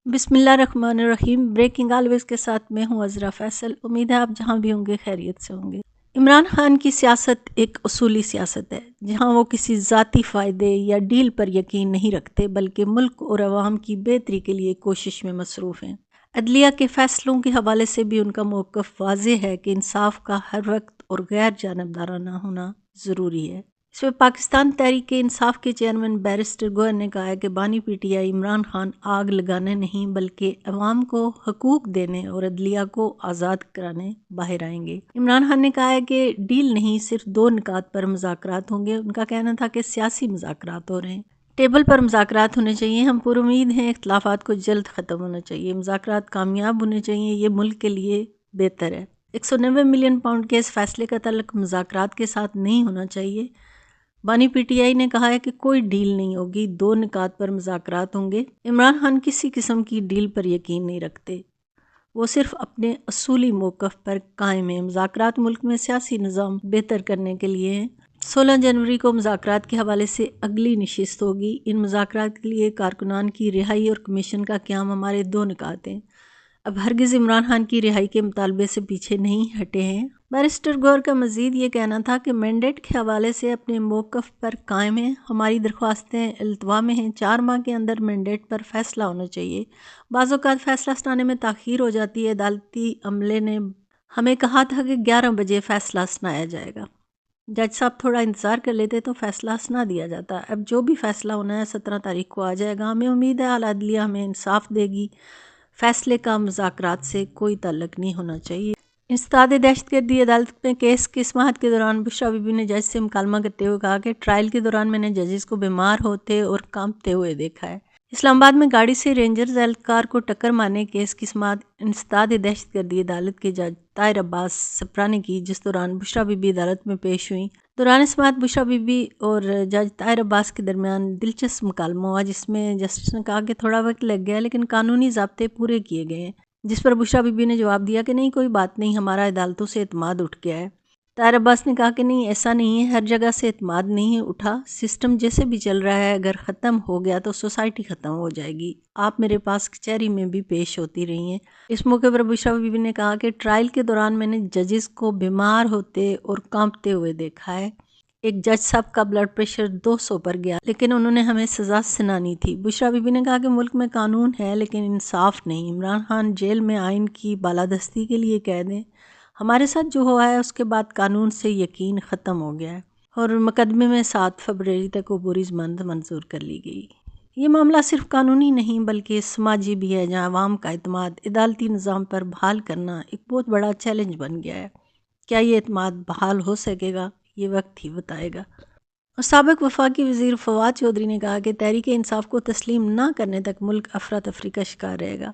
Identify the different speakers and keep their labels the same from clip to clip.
Speaker 1: बिस्मिल्लाहिर्रहमानिर्रहीम। Breaking always के साथ मैं हूं अज़रा फैसल। उम्मीद है आप जहां भी होंगे खैरियत से होंगे। इमरान खान की सियासत एक उसूली सियासत है, जहां वो किसी ज़ाती फ़ायदे या डील पर यकीन नहीं रखते, बल्कि मुल्क और अवाम की बेहतरी के लिए कोशिश में मसरूफ़ हैं। अदलिया के फ़ैसलों के हवाले से भी उनका मौक़िफ़ वाज़ेह है कि इंसाफ का हर वक्त और गैर जानिबदाराना होना ज़रूरी है। इसमें पाकिस्तान तहरीक इंसाफ के चेयरमैन बैरिस्टर गोहर ने कहा है कि बानी पीटीआई इमरान खान आग लगाने नहीं बल्कि अवाम को हकूक देने और अदलिया को आज़ाद कराने बाहर आएंगे। इमरान खान ने कहा है कि डील नहीं, सिर्फ दो निकात पर मुज़ाकरात होंगे। उनका कहना था कि सियासी मुज़ाकरात हो रहे हैं, टेबल पर मुज़ाकरात होने चाहिए। हम पुरुमीद हैं इख्तलाफात को जल्द ख़त्म होना चाहिए, मुज़ाकरात कामयाब होने चाहिए, ये मुल्क के लिए बेहतर है। 190 मिलियन पाउंड के इस फैसले का तल्लुक़ मुज़ाकरात के साथ नहीं होना चाहिए। बानी पीटीआई ने कहा है कि कोई डील नहीं होगी, दो निकात पर मुज़ाकरात होंगे। इमरान खान किसी किस्म की डील पर यकीन नहीं रखते, वो सिर्फ अपने असूली मौक़िफ़ पर कायम है। मुज़ाकरात मुल्क में सियासी निज़ाम बेहतर करने के लिए हैं। 16 जनवरी को मुज़ाकरात के हवाले से अगली नशिस्त होगी। इन मुज़ाकरात के लिए कारकुनान की रिहाई और कमीशन का क़याम हमारे दो निकात हैं। अब हरगिज़ इमरान खान की रिहाई के मुतालबे से पीछे नहीं हटे हैं। बैरिस्टर गौहर का मज़ीद ये कहना था कि मैंडेट के हवाले से अपने मौक़िफ़ पर कायम है। हमारी दरख्वास्तें इल्तवा में हैं। 4 माह के अंदर मैंडेट पर फ़ैसला होना चाहिए। बाज़ औक़ात फ़ैसला सुनाने में ताख़ीर हो जाती है। अदालती अमले ने हमें कहा था कि 11 बजे फ़ैसला सुनाया जाएगा। जज साहब थोड़ा इंतज़ार कर लेते तो फ़ैसला सुना दिया जाता। अब जो भी फ़ैसला होना है 17 तारीख को आ जाएगा। हमें उम्मीद है आला अदलिया हमें इंसाफ देगी। फ़ैसले का मुज़ाकरात से कोई ताल्लुक़ नहीं होना चाहिए। इंसदाद दहशतगर्दी अदालत में केस की समाअत के दौरान बुशरा बीबी ने जज से मुकालमा करते हुए कहा कि ट्रायल के दौरान मैंने जजेस को बीमार होते और कांपते हुए देखा है। इस्लामाबाद में गाड़ी से रेंजर्स एहलकार को टक्कर मारने केस की समाअत इंसदाद दहशतगर्दी अदालत के जज ताहिर अब्बास सप्रा ने की, जिस दौरान बुशरा बीबी अदालत में पेश हुई। दौरान समाअत बुशरा बीबी और जज ताहिर अब्बास के दरमियान दिलचस्प मुकालमा हुआ, जिसमें जस्टिस ने कहा कि थोड़ा वक्त लग गया लेकिन कानूनी ज़ाब्ते पूरे किए गए हैं। जिस पर बुशरा बीबी ने जवाब दिया कि नहीं, कोई बात नहीं, हमारा अदालतों से एतमाद उठ गया है। ताहिर अब्बास ने कहा कि नहीं, ऐसा नहीं है, हर जगह से एतमाद नहीं उठा। सिस्टम जैसे भी चल रहा है, अगर ख़त्म हो गया तो सोसाइटी ख़त्म हो जाएगी। आप मेरे पास कचहरी में भी पेश होती रही हैं। इस मौके पर बुशरा बीबी ने कहा कि ट्रायल के दौरान मैंने जजेस को बीमार होते और कांपते हुए देखा है। एक जज साहब का ब्लड प्रेशर 200 पर गया, लेकिन उन्होंने हमें सज़ा सुनानी थी। बुशरा बीबी ने कहा कि मुल्क में कानून है लेकिन इंसाफ नहीं। इमरान खान जेल में आइन की बालादस्ती के लिए कैद हैं। हमारे साथ जो हुआ है उसके बाद कानून से यकीन ख़त्म हो गया है और मुकदमे में 7 फरवरी तक अबूरी ज़मानत मंजूर कर ली गई। ये मामला सिर्फ कानूनी नहीं बल्कि समाजी भी है, जहाँ अवाम का एतमाद अदालती निज़ाम पर बहाल करना एक बहुत बड़ा चैलेंज बन गया है। क्या ये एतमाद बहाल हो सकेगा, ये वक्त ही बताएगा। और साबिक़ वफाकी वज़ीर फवाद चौधरी ने कहा कि तहरीक इंसाफ को तस्लीम ना करने तक मुल्क अफरा तफरी का शिकार रहेगा।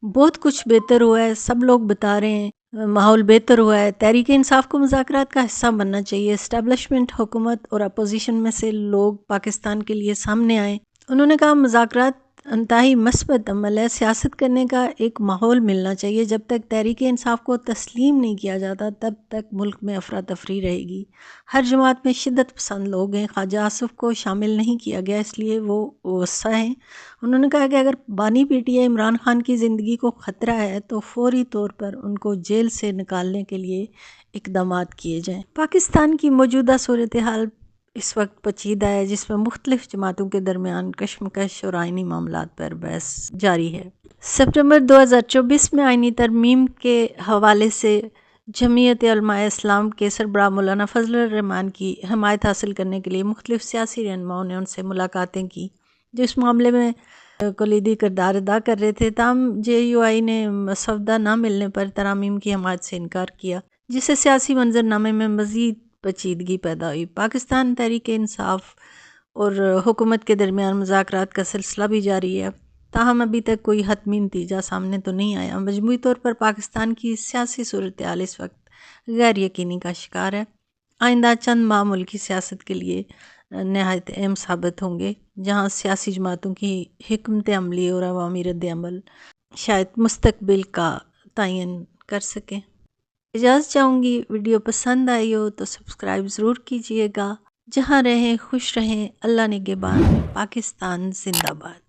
Speaker 1: बहुत कुछ बेहतर हुआ है, सब लोग बता रहे हैं, माहौल बेहतर हुआ है। तहरीक इंसाफ को मुज़ाकरात का हिस्सा बनना चाहिए। इस्टेब्लिशमेंट, हुकूमत और अपोजिशन में से लोग पाकिस्तान के लिए सामने आए। उन्होंने कहा मुज़ाकरात इंतहाई मस्बत अमल है, सियासत करने का एक माहौल मिलना चाहिए। जब तक तहरीक इंसाफ को तस्लीम नहीं किया जाता तब तक मुल्क में अफरा तफरी रहेगी। हर जमात में शिद्दत पसंद लोग हैं, ख्वाजा आसिफ को शामिल नहीं किया गया इसलिए वो गुस्सा हैं। उन्होंने कहा कि अगर बानी पीटीआई इमरान खान की ज़िंदगी को ख़तरा है तो फौरी तौर पर उनको जेल से निकालने के लिए इक़दामात किए जाएँ। पाकिस्तान की मौजूदा सूरत हाल इस वक्त पेचीदा है, जिसमें मुख्तलिफ जमातों के दरमियान कशमकश और आइनी मामलात पर बहस जारी है। सितंबर 2024 में आइनी तरमीम के हवाले से जमीयत उलमाए इस्लाम के सरबराह मौलाना फजलुर रहमान की हमायत हासिल करने के लिए मुख्तलिफ सियासी रहनुमाओं ने उनसे मुलाकातें की, जो इस मामले में कलीदी किरदार अदा कर रहे थे। ताहम JUI ने मसवदा न मिलने पर तरामीम की हमायत से इनकार किया, जिससे सियासी मंजरनामे में मज़ीद पेचीदगी पैदा हुई। पाकिस्तान तहरीक इंसाफ और हुकूमत के दरमियान मुज़ाकरात का सिलसिला भी जारी है, ताहम अभी तक कोई हतमी नतीजा सामने तो नहीं आया। मजमूई तौर पर पाकिस्तान की सियासी सूरत हाल इस वक्त गैर यकीनी का शिकार है। आइंदा चंद माह मुल्की सियासत के लिए नहायत अहम साबित होंगे, जहाँ सियासी जमातों की हिकमत अमली और अवामी रद्द अमल शायद मुस्तकबिल का तयन कर सकें। इजाज़त चाहूँगी। वीडियो पसंद आई हो तो सब्सक्राइब ज़रूर कीजिएगा। जहाँ रहें खुश रहें। अल्लाह निगहबान। पाकिस्तान जिंदाबाद।